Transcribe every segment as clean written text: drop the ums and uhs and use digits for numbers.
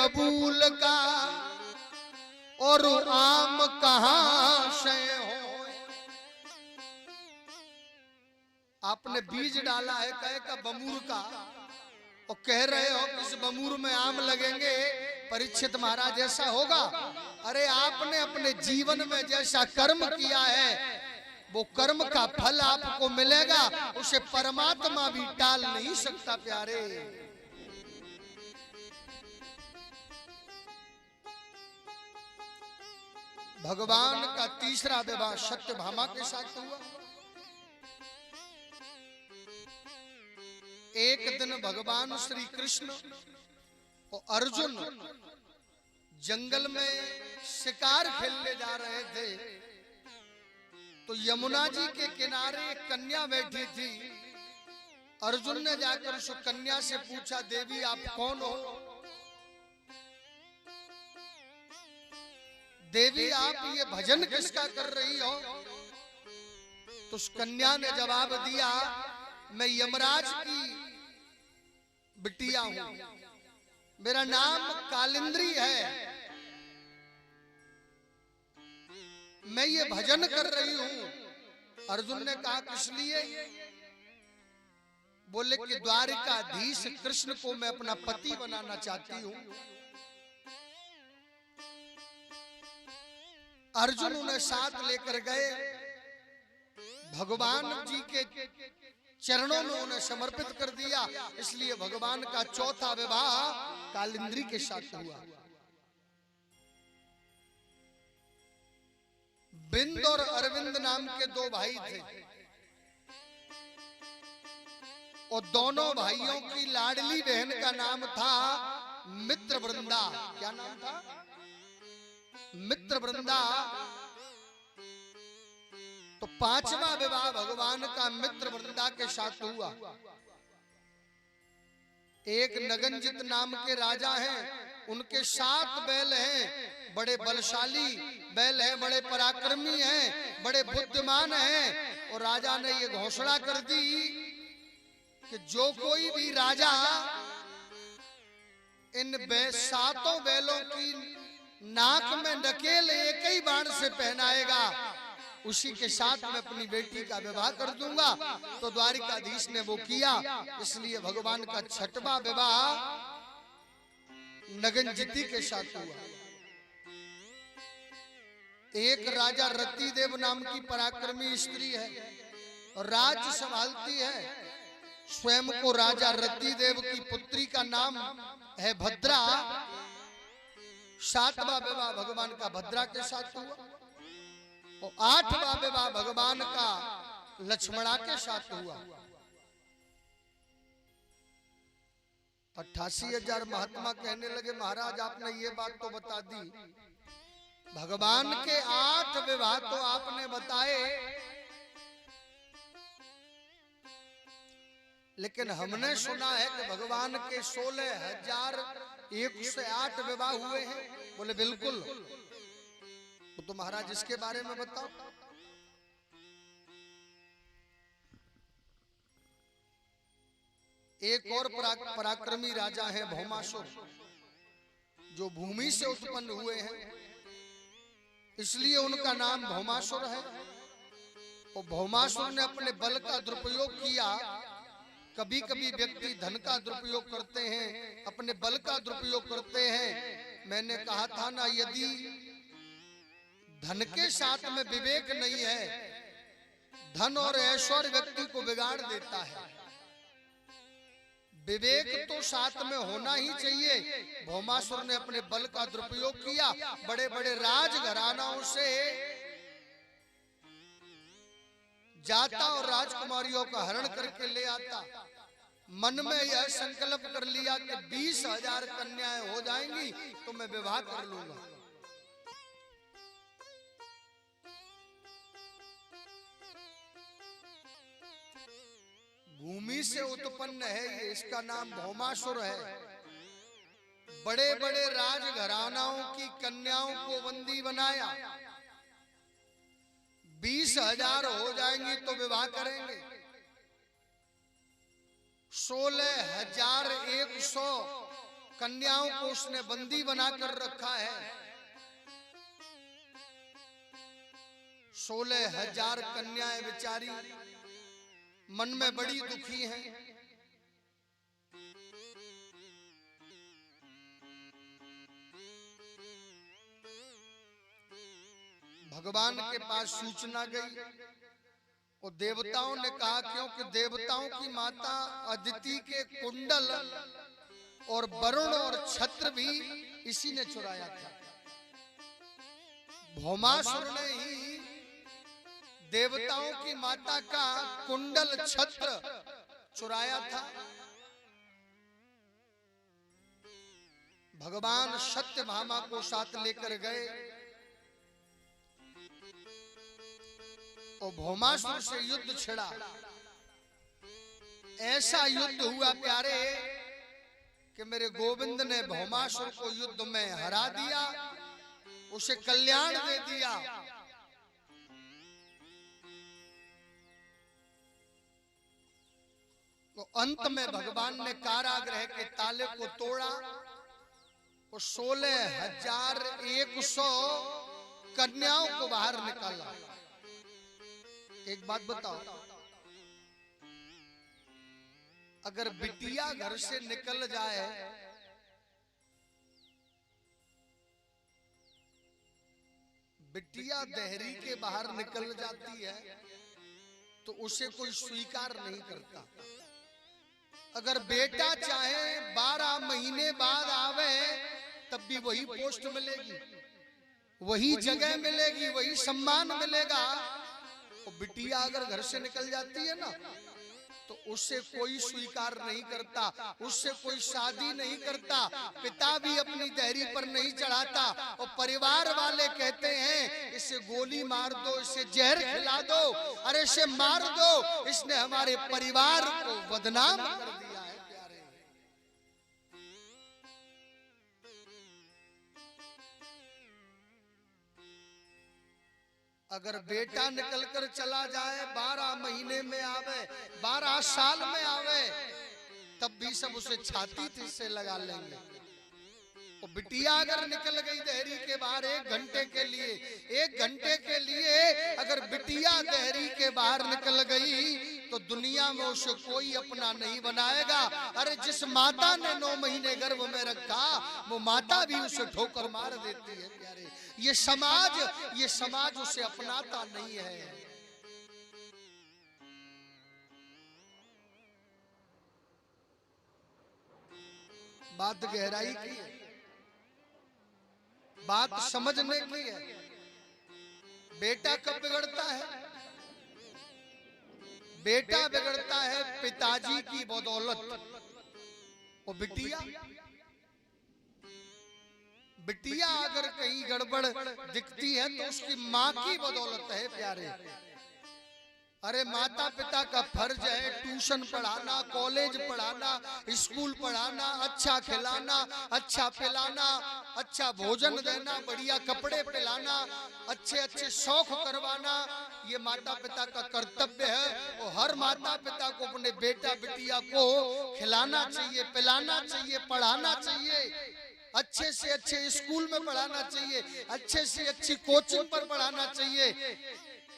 बबूल का और आम कहाँ से हो। आपने बीज डाला है कहे का बमूर का और कह रहे हो कि इस बमूर में आम लगेंगे, परीक्षित महाराज ऐसा होगा? अरे आपने अपने जीवन में जैसा कर्म किया है वो कर्म का फल आपको मिलेगा, उसे परमात्मा भी टाल नहीं सकता प्यारे। भगवान का तीसरा विवाह सत्यभामा के साथ हुआ। एक दिन भगवान श्री कृष्ण और अर्जुन जंगल में शिकार खेलने जा रहे थे, तो यमुना जी के किनारे एक कन्या बैठी थी। अर्जुन ने जाकर उस कन्या से पूछा, देवी आप कौन हो? देवी आप ये भजन किसका कर रही हो? तो उस कन्या ने जवाब दिया, मैं यमराज की बिटिया हूं, मेरा नाम कालिंद्री है, मैं ये भजन कर रही हूं। अर्जुन ने कहा किस लिए? बोले कि द्वारिकाधीश कृष्ण को मैं अपना पति बनाना चाहती हूं। अर्जुन उन्हें साथ लेकर गए, भगवान जी के चरणों में उन्हें समर्पित कर दिया। इसलिए भगवान का चौथा विवाह कालिंद्री के साथ हुआ। बिंद और अरविंद नाम के दो भाई थे और दोनों भाइयों की लाडली बहन का नाम था मित्रवृंदा। क्या नाम था? मित्रवृंदा। तो पांचवा विवाह भगवान का मित्रवृंदा के साथ हुआ। एक नगनजित नाम के राजा हैं, उनके 7 बैल हैं, बड़े बलशाली बैल हैं, बड़े पराक्रमी हैं, बड़े बुद्धिमान हैं। और राजा ने ये घोषणा कर दी कि जो कोई भी राजा इन 7 बैलों की नाक में नकेल एक ही बाण से पहनाएगा, उसी के साथ मैं अपनी बेटी का विवाह कर दूंगा। तो द्वारिकाधीश ने वो किया। इसलिए भगवान का 6वां विवाह नगनजिती के साथ हुआ। एक राजा रतिदेव नाम की पराक्रमी स्त्री है और राज्य संभालती है। स्वयं को राजा रतिदेव की पुत्री का नाम है भद्रा। 7वां विवाह भगवान का भद्रा के साथ हुआ और 8वां विवाह भगवान का लक्ष्मणा के साथ हुआ। 88,000 महात्मा कहने लगे, महाराज आपने ये बात तो बता दी, भगवान के 8 विवाह तो आपने बताए, लेकिन हमने सुना है कि भगवान के 16,108 विवाह हुए हैं। बोले बिल्कुल। तो महाराज इसके बारे में बताओ। एक और पराक्रमी राजा है भौमासुर, जो भूमि से उत्पन्न हुए हैं, इसलिए उनका नाम भौमासुर है। और भौमासुर ने अपने बल का दुरुपयोग किया। कभी कभी व्यक्ति धन का दुरुपयोग करते हैं, अपने बल का दुरुपयोग करते हैं। मैंने कहा था ना, यदि धन के साथ में विवेक नहीं है, धन और ऐश्वर्य व्यक्ति को बिगाड़ देता है। विवेक तो साथ में होना ही चाहिए। भौमासुर ने अपने बल का दुरुपयोग किया, बड़े बड़े राजघरानाओं से जाता और राजकुमारियों का हरण करके ले आता। मन में यह संकल्प कर लिया कि 20,000 कन्याएं हो जाएंगी तो मैं विवाह कर लूंगा। भूमि से उत्पन्न है ये, इसका नाम भौमासुर है। बड़े बड़े राजघरानाओं की कन्याओं को बंदी बनाया। 20,000 हो जाएंगी तो विवाह करेंगे। 16,100 कन्याओं को उसने बंदी बनाकर रखा है। 16,000 कन्याएं बेचारी मन में बड़ी दुखी हैं। भगवान के पास सूचना गई और देवताओं ने कहा, क्योंकि देवताओं की माता अदिति के कुंडल और वरुण और छत्र भी इसी ने चुराया था। भौमासुर ने ही देवताओं की माता का कुंडल छत्र चुराया था। भगवान सत्यभामा को साथ लेकर गए और भौमासुर से युद्ध छिड़ा। ऐसा युद्ध हुआ प्यारे कि मेरे गोविंद ने भौमासुर को युद्ध में हरा दिया, उसे कल्याण दे दिया। तो अंत में भगवान ने कारागृह के ताले को तोड़ा और 16,100 कन्याओं को बाहर निकाला। एक बात बताओ, अगर बिटिया घर से निकल जाए बिटिया देहरी के बाहर निकल जाती है तो उसे कोई स्वीकार नहीं करता। अगर बेटा चाहे 12 महीने बाद आवे तब भी वही पोस्ट मिलेगी, वही जगह मिलेगी, वही सम्मान मिलेगा। और बिटिया अगर घर से निकल जाती है ना तो उससे कोई स्वीकार नहीं करता, उससे कोई शादी नहीं करता, पिता भी अपनी देहरी पर नहीं चढ़ाता। और परिवार वाले कहते हैं इसे गोली मार दो, इसे जहर खिला दो, अरे इसे मार दो, इसने हमारे परिवार को बदनाम कर दिया है। प्यारे अगर बेटा निकलकर चला जाए, 12 महीने में आवे, 12 साल में आवे, तब भी सब उसे छाती से लगा लेंगे। और बिटिया अगर निकल गई देहरी के बाहर 1 घंटे के लिए, 1 घंटे के लिए अगर बिटिया देहरी के बाहर निकल गई तो दुनिया में उसे कोई अपना नहीं बनाएगा। अरे जिस माता ने 9 महीने गर्भ में रखा वो माता भी उसे ठोकर मार देती है। प्यारे ये समाज उसे अपनाता नहीं है। बात गहराई की है, बात समझने की है। बेटा कब बिगड़ता है? बेटा बिगड़ता है पिताजी की बदौलत। और बिटिया अगर कहीं गड़बड़ दिखती है तो उसकी माँ की बदौलत है। प्यारे अरे माता पिता का फर्ज है ट्यूशन पढ़ाना, कॉलेज पढ़ाना, स्कूल पढ़ाना, अच्छा खिलाना, अच्छा पिलाना, अच्छा भोजन देना, बढ़िया कपड़े पिलाना, अच्छे अच्छे शौक करवाना, ये माता पिता का कर्तव्य है। और हर माता पिता को अपने बेटा बिटिया को खिलाना चाहिए, पिलाना चाहिए, पढ़ाना चाहिए, अच्छे से अच्छे स्कूल में पढ़ाना चाहिए, अच्छे से अच्छी कोचिंग पर पढ़ाना चाहिए।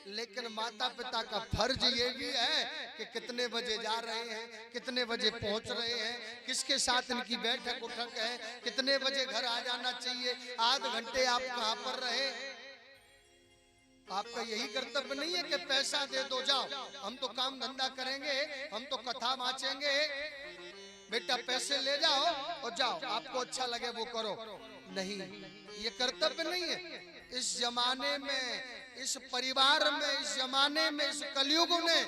लेकिन माता पिता का फर्ज ये भी है कि कितने बजे जा रहे हैं, कितने बजे पहुंच रहे हैं, किसके साथ इनकी बैठक उठक है, कितने बजे घर आ जाना चाहिए, आध घंटे आप कहां पर रहे। आपका यही कर्तव्य नहीं है कि पैसा दे दो जाओ, हम तो काम धंधा करेंगे, हम तो कथा वाचेंगे, बेटा पैसे ले जाओ और जाओ, आपको अच्छा लगे वो करो। नहीं, ये कर्तव्य नहीं है। इस जमाने में, इस परिवार में, इस जमाने में, इस कलयुग में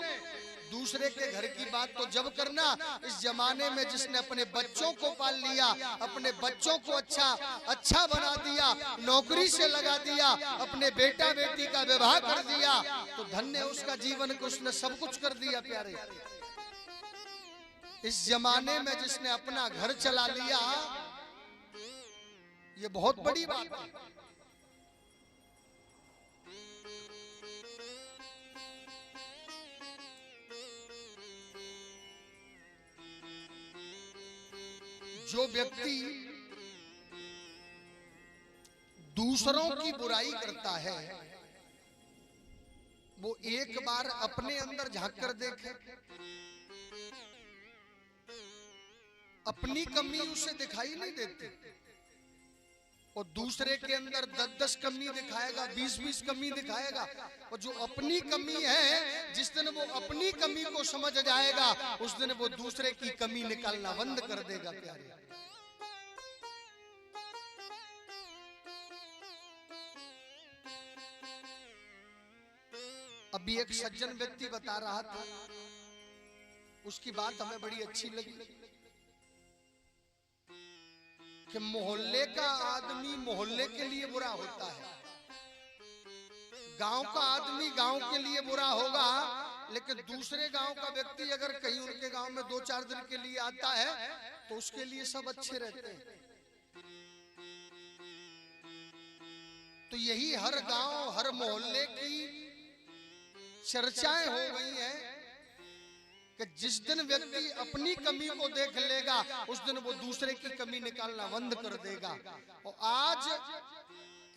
दूसरे के घर की बात तो जब करना। इस जमाने में जिसने अपने बच्चों को पाल लिया, अपने बच्चों को अच्छा बना दिया, नौकरी से लगा दिया, अपने बेटा बेटी का विवाह कर दिया, तो धन्य उसका जीवन को उसने सब कुछ कर दिया। प्यारे इस जमाने में जिसने अपना घर चला लिया, ये बहुत बड़ी बात है। जो व्यक्ति दूसरों की बुराई करता है वो एक बार अपने अंदर झांक कर देखे। अपनी कमी उसे दिखाई नहीं देती और दूसरे के अंदर 10-10 कमी दिखाएगा, 20-20 कमी दिखाएगा। और जो अपनी कमी है, जिस दिन वो अपनी कमी को समझ जाएगा उस दिन वो दूसरे की कमी निकालना बंद कर देगा। प्यारे, अभी एक सज्जन व्यक्ति बता रहा था, उसकी बात हमें बड़ी अच्छी लगी कि मोहल्ले का आदमी मोहल्ले के लिए बुरा होता है, गांव का आदमी गांव के लिए बुरा होगा, लेकिन दूसरे गांव का व्यक्ति अगर कहीं उनके गांव में 2-4 दिन के लिए आता है तो उसके लिए सब अच्छे रहते हैं। तो यही हर गांव हर मोहल्ले की चर्चाएं हो गई हैं कि जिस दिन व्यक्ति अपनी कमी को देख लेगा उस दिन वो दूसरे की कमी निकालना बंद कर देगा। और आज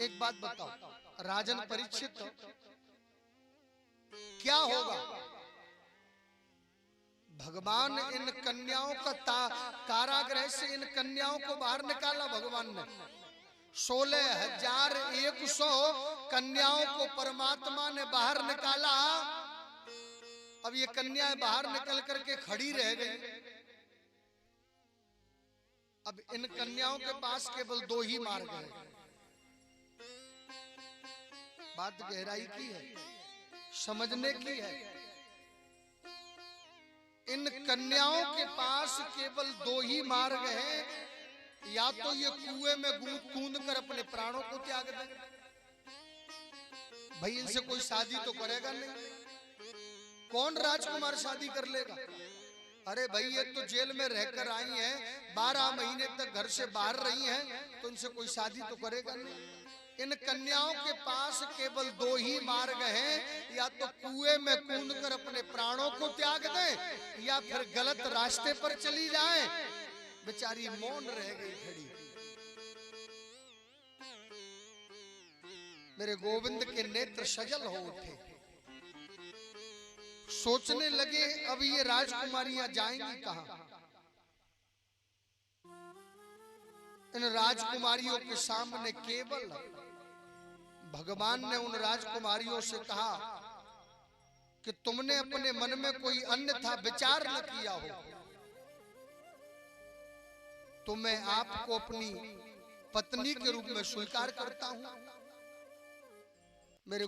एक बात बताओ, राजन परीक्षित क्या होगा? भगवान इन कन्याओं का कारागृह से इन कन्याओं को बाहर निकाला। भगवान ने 16,100 कन्याओं को परमात्मा ने बाहर निकाला। अब ये कन्याएं बाहर निकल करके खड़ी रह गई। अब इन कन्याओं के पास केवल 2 ही मार्ग है। बात गहराई की है, समझने की है। इन कन्याओं के पास केवल 2 ही मार्ग है, या तो ये कुएं में कूद कर अपने प्राणों को त्याग दे। भाई इनसे कोई शादी तो करेगा नहीं, कौन राजकुमार शादी कर लेगा? अरे भाई ये तो जेल में रहकर आई हैं, 12 महीने तक घर से बाहर रही हैं, तो इनसे कोई शादी तो करेगा नहीं। इन कन्याओं के पास केवल 2 ही मार्ग हैं, या तो कुएं में कूद कर अपने प्राणों को त्याग दें या फिर गलत रास्ते पर चली जाएं। बेचारी मौन रह गई खड़ी। मेरे गोविंद के नेत्र सजल हो उठे, सोचने लगे अब ये राजकुमारियां जाएंगी कहां? इन राजकुमारियों के सामने केवल भगवान ने उन राजकुमारियों से कहा कि तुमने अपने मन में कोई अन्यथा विचार न किया हो तो मैं आपको अपनी पत्नी के रूप में स्वीकार करता हूं। मेरे